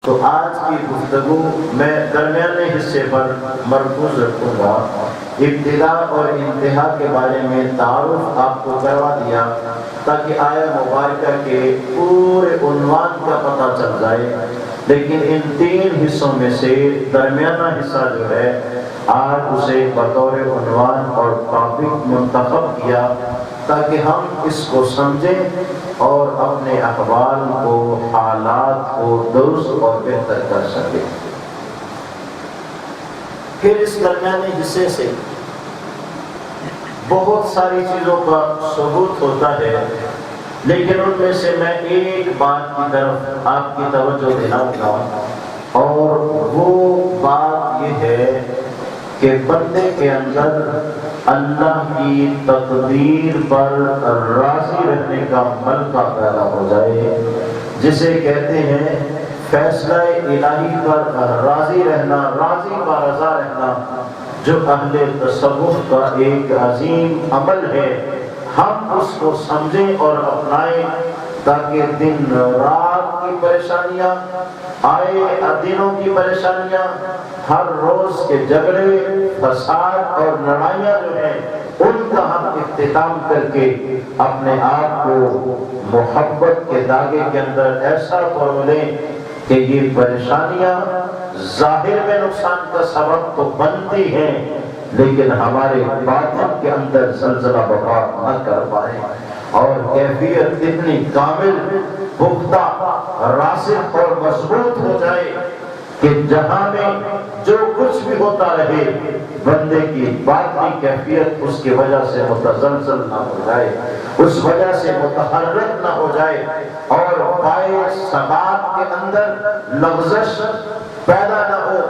تو آج کی گفتگو میں درمیانے حصے پر مرکوز رکھوں گا۔ ابتدا اور انتہا کے بارے میں تعارف آپ کو کروا دیا تاکہ آیہ مبارکہ کے پورے عنوان کا پتہ چل جائے، لیکن ان 3 حصوں میں سے درمیانہ حصہ جو ہے آج اسے بطور عنوان اور ٹاپک منتخب کیا تاکہ ہم اس کو سمجھیں اور اپنے احوال کو، حالات کو درست اور بہتر کر سکیں۔ پھر اس درمیانی حصے سے بہت ساری چیزوں کا ثبوت ہوتا ہے، لیکن ان میں سے میں ایک بات کی طرف آپ کی توجہ دلاؤں گا، اور وہ بات یہ ہے کہ بندے کے اندر اللہ کی تقدیر پر راضی رہنے کا ملکہ پیدا ہو جائے، جسے کہتے ہیں فیصلہ الہی پر راضی رہنا، راضی برضا رہنا، جو اہل تصوف کا ایک عظیم عمل ہے۔ ہم اس کو سمجھیں اور اپنائیں تاکہ دن رات کی پریشانیاں، آئے دنوں کی پریشانیاں، ہر روز کے جھگڑے، فساد اور لڑائیاں جو ہیں ان کا ہم اختتام کر کے اپنے آپ کو محبت کے داغے کے اندر ایسا پرو لیں کہ یہ پریشانیاں ظاہر میں نقصان کا سبب تو بنتی ہیں، لیکن ہمارے باطن کے اندر زلزلہ برپا نہ کر پائیں، اور کیفیت اتنی کامل، پختہ، راسخ اور مضبوط ہو جائے کہ جہاں میں جو کچھ بھی ہوتا رہے بندے کی باطنی کیفیت اس کی وجہ سے متزلزل نہ ہو جائے، اس وجہ سے متحرک نہ ہو جائے، اور پائے ثبات کے اندر لغزش پیدا نہ ہو،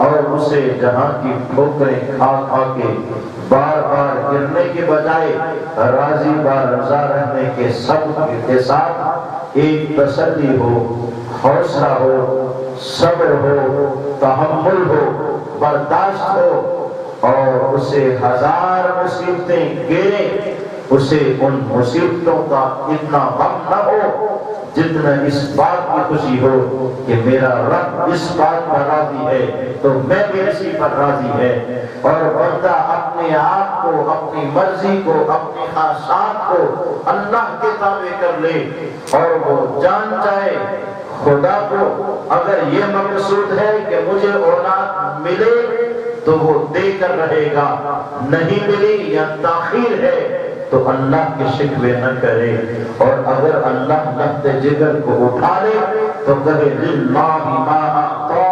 اور اسے جہاں کی ٹھوکریں کھا کھا کے بار بار گرنے کے بجائے راضی برضا رہنے کے صبر کے ساتھ ایک تسلی ہو، حوصلہ ہو، صبر ہو، تحمل ہو، برداشت ہو، اور اسے 1000 مصیبتیں گھیریں، اسے ان مصیبتوں کا اتنا غم نہ ہو جتنا اس بات کی خوشی ہو کہ میرا رب اس بات پر راضی ہے تو میں بھی اسی پر راضی ہے۔ اور بندہ اپنے آپ کو، اپنی مرضی کو، اپنی خواہشات کو اللہ کے تابع کر لے، اور وہ جان جائے خدا کو اگر یہ مقصود ہے کہ مجھے اولاد ملے تو وہ دے کر رہے گا، نہیں ملی یا تاخیر ہے تو اللہ کے شکوے نہ کرے، اور اگر اللہ لفظ جگر کو اٹھا لے تو کہے للہ ما اعطا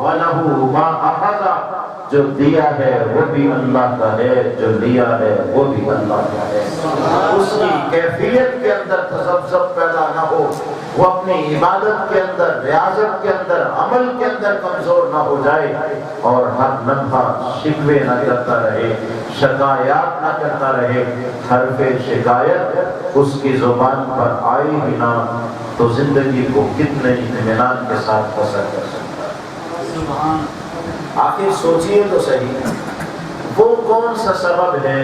وَلَهُ مَا أَخَذَ، جو دیا ہے وہ بھی اللہ کا ہے، جو لیا ہے وہ بھی اللہ کا ہے۔ اس کی کیفیت کے اندر تذبذب پیدا نہ ہو، وہ اپنی عبادت کے اندر، ریاضت کے اندر، عمل کے اندر کمزور نہ ہو جائے، اور ہر لمحہ شکوے نہ کرتا رہے، شکایات نہ کرتا رہے۔ حرف شکایت اس کی زبان پر آئی ہی نہ تو زندگی کو کتنے اطمینان کے ساتھ بسر کر سکتا ہے۔ آخر سوچئے تو صحیح، وہ کون سا سبب ہے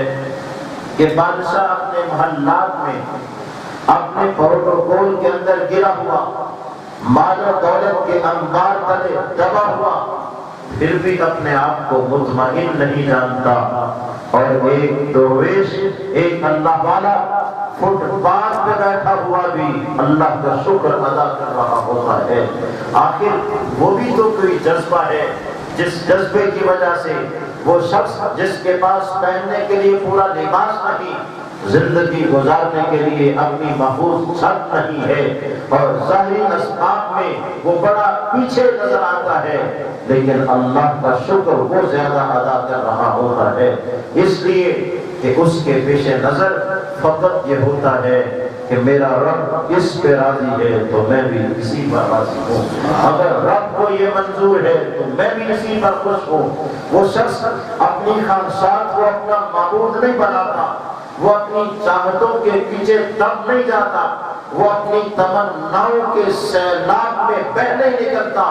کہ بادشاہ اپنے محلات میں، اپنے پروٹوکول کے اندر گرا ہوا، مال و دولت کے انبار تلے دبا ہوا، پھر بھی اپنے آپ کو مطمئن نہیں جانتا، اور ایک درویش، ایک اللہ والا فٹ پاتھ پہ بیٹھا ہوا بھی اللہ کا شکر ادا کر رہا ہوتا ہے۔ آخر وہ بھی تو کوئی جذبہ ہے، جس جذبے کی وجہ سے وہ شخص جس کے پاس پہننے کے لیے پورا لباس نہیں، زندگی گزارنے کے لیے اپنی محفوظ چھت نہیں ہے، اور ظاہری اسباب میں وہ بڑا پیچھے نظر آتا ہے، لیکن اللہ کا شکر وہ زیادہ ادا کر رہا ہوتا ہے، اس لیے کہ اس کے پیش نظر فقط یہ ہوتا ہے کہ میرا رب اس پہ راضی ہے تو میں بھی اسی پر راضی ہوں، اگر رب کو یہ منظور ہے تو میں بھی اسی پر خوش ہوں۔ وہ شخص اپنی خواہشات کو اپنا معبود نہیں بناتا، وہ اپنی چاہتوں کے پیچھے دب نہیں جاتا، وہ اپنی تمناؤں کے سیلاب میں بہنے نکلتا،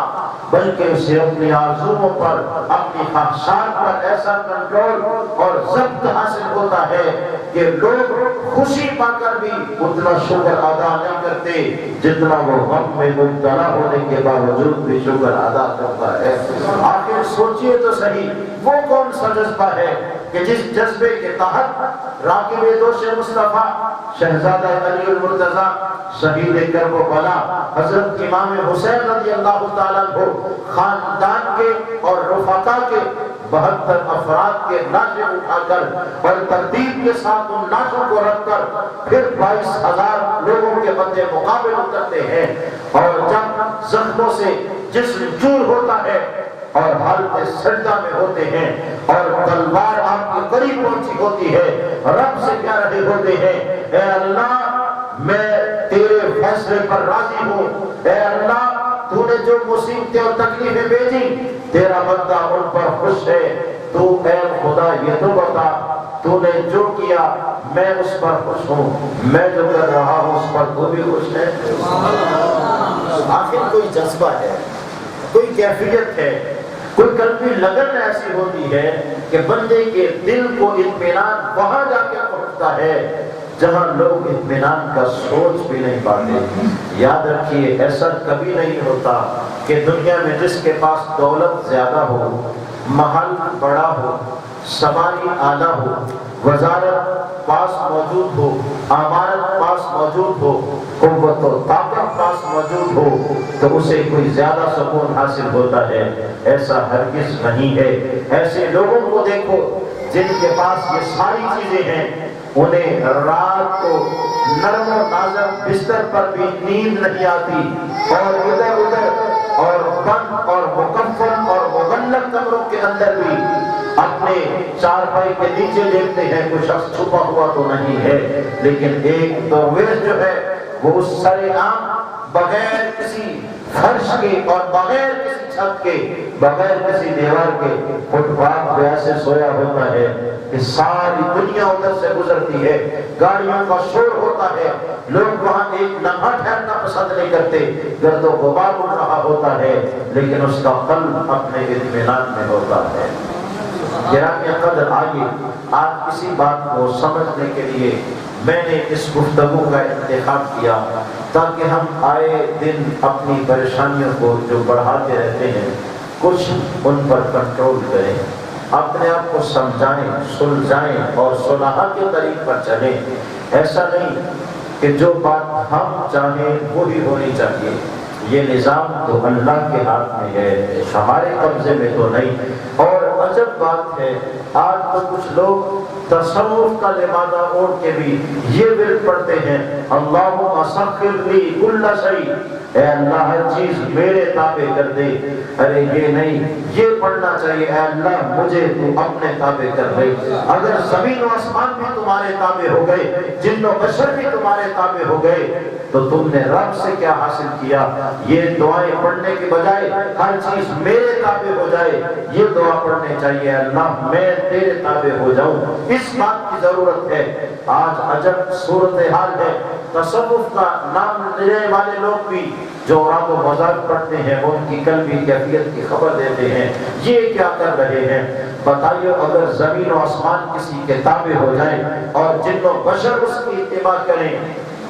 بلکہ اسے اپنی آرزوؤں پر، اپنی خواہشات پر ایسا کنٹرول اور ضبط حاصل ہوتا ہے کہ لوگ خوشی پا کر بھی اتنا شکر ادا نہیں کرتے جتنا وہ غم میں مبتلا ہونے کے باوجود بھی شکر ادا کرتا ہے۔ آخر سوچئے تو صحیح، وہ کون سا جذبہ ہے کہ جس جذبے کے تحت راکب دوش مصطفیٰ شہزادہ علی المرتضیٰ شہید کرب و بلا حضرت امام حسین رضی اللہ تعالیٰ عنہ خاندان کے اور رفقا کے 72 افراد کے لاشیں اٹھا کر اور ترتیب کے ساتھ ان لاشوں کو رکھ کر پھر 22,000 لوگوں کے مدِ مقابل اترتے ہیں، اور جب زخموں سے جسم چور ہوتا ہے اور حالت سجدہ میں ہوتے ہیں اور تلوار آپ کے قریب پہنچی ہوتی ہے، رب سے کہہ رہے ہوتے ہیں اے اللہ میں تیرے فیصلے پر راضی ہوں، اے اللہ تو نے جو مصیبتیں اور تکلیفیں بھیجی تیرا بندہ ان پر خوش ہے، تو اے خدا یہ تو بتا تو نے جو کیا میں اس پر خوش ہوں، میں جو کر رہا ہوں اس پر تو بھی خوش ہے۔ آخر کوئی جذبہ ہے، کوئی کیفیت ہے، کوئی قلبی لگن ایسی ہوتی ہے کہ بندے کے دل کو اطمینان وہاں جا کے پہنچتا ہے جہاں لوگ اطمینان کا سوچ بھی نہیں پاتے۔ یاد رکھیے ایسا کبھی نہیں ہوتا کہ دنیا میں جس کے پاس دولت زیادہ ہو، محل بڑا ہو، سواری اعلیٰ ہو، وزارت پاس موجود ہو، امارت پاس موجود ہو، قوت و طاقت پاس موجود ہو تو اسے کوئی زیادہ سکون حاصل ہوتا ہے۔ ایسا ہرگز نہیں ہے۔ ایسے لوگوں کو دیکھو جن کے پاس یہ ساری چیزیں ہیں، انہیں رات کو نرم و نازک بستر پر بھی نیند نہیں آتی، اور ادھر ادھر اور بند اور مکفن اور مغلق کمروں کے اندر بھی اپنے چارپائی کے نیچے دیکھتے ہیں کوئی شخص چھپا ہوا تو نہیں ہے، لیکن ایک درویش جو ہے وہ اس سر عام بغیر کسی فرش کے اور بغیر کسی چھت کے، بغیر کسی دیوار کے فٹ پاتھ پہ ایسے سویا ہوتا ہے کہ ساری دنیا ادھر سے گزرتی ہے، گاڑیوں کا شور ہوتا ہے، لوگ وہاں ایک لمحہ ٹھہرنا پسند نہیں کرتے، گرد و غبار اڑ رہا ہوتا ہے، لیکن اس کا قلب اپنے اطمینان میں ہوتا ہے۔ گرامی قدر آئیے آج کسی بات کو سمجھنے کے لیے میں نے اس گفتگو کا انتخاب کیا تاکہ ہم آئے دن اپنی پریشانیوں کو جو بڑھاتے رہتے ہیں کچھ ان پر کنٹرول کریں، اپنے آپ کو سمجھائیں، سلجھائیں اور صلاح کے طریق پر چلیں۔ ایسا نہیں کہ جو بات ہم چاہیں وہی ہونی چاہیے، یہ نظام تو اللہ کے ہاتھ میں ہے، ہمارے قبضے میں تو نہیں۔ اور عجب بات ہے آج تو کچھ لوگ تصوف کا لبادہ اوڑھ کے بھی یہ ورد پڑھتے ہیں اللہم سخر لی کل شیء، اے اللہ ہر چیز میرے تابع کر دے۔ ارے یہ نہیں، یہ پڑھنا چاہیے اے اللہ مجھے تو اپنے تابع کر دے۔ اگر زمین و آسمان بھی تمہارے تابع ہو گئے، جن و بشر بھی تمہارے تابع ہو گئے تو تم نے رب سے کیا حاصل کیا؟ یہ دعائیں پڑھنے کے بجائے ہر چیز میرے تابع ہو جائے، یہ دعا پڑھنے چاہیے اللہ میں تیرے تابع ہو جاؤں۔ اس بات کی ضرورت ہے۔ آج عجب صورتحال ہے، تصوف کا نام لینے والے لوگ بھی جو رات و مذاق پڑھتے ہیں وہ ان کی قلبی کیفیت کی خبر دیتے ہیں، یہ کیا کر رہے ہیں؟ بتائیے اگر زمین و آسمان کسی کے تابع ہو جائیں اور جن و بشر اس کی اتباع کریں،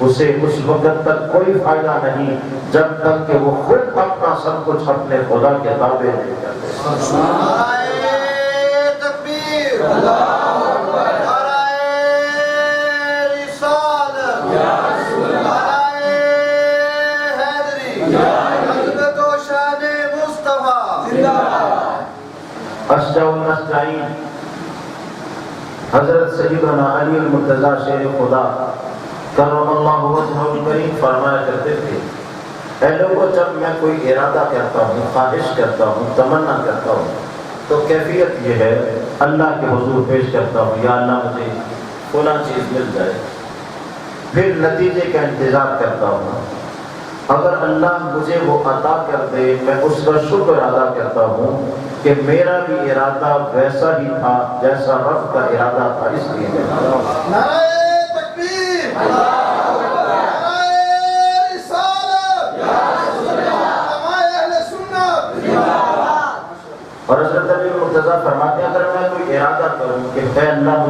اسے اس وقت تک کوئی فائدہ نہیں جب تک کہ وہ خود اپنا سب کچھ اپنے خدا کے تابع نہیں کرتے۔ نعرہ تکبیر، اللہ اکبر، نعرہ رسالت، نعرہ حیدری، عظمت و شان مصطفیٰ۔ اشجع النستعین حضرت سیدنا علی المرتضیٰ شیر خدا کرم اللہ وجہہ الکریم فرمایا کرتے تھے اے لوگوں جب میں کوئی ارادہ کرتا ہوں، خواہش کرتا ہوں، تمنا کرتا ہوں تو کیفیت یہ ہے اللہ کے حضور پیش کرتا ہوں یا اللہ مجھے فلاں چیز مل جائے، پھر نتیجے کا انتظار کرتا ہوں۔ اگر اللہ مجھے وہ عطا کر دے میں اس کا شکر ادا کرتا ہوں کہ میرا بھی ارادہ ویسا ہی تھا جیسا رب کا ارادہ تھا، اس لیے نعرہ تکبیر، نعرہ مقتضا فرماتے ہیں اگر میں کوئی ارادہ کروں کہ اے اللہ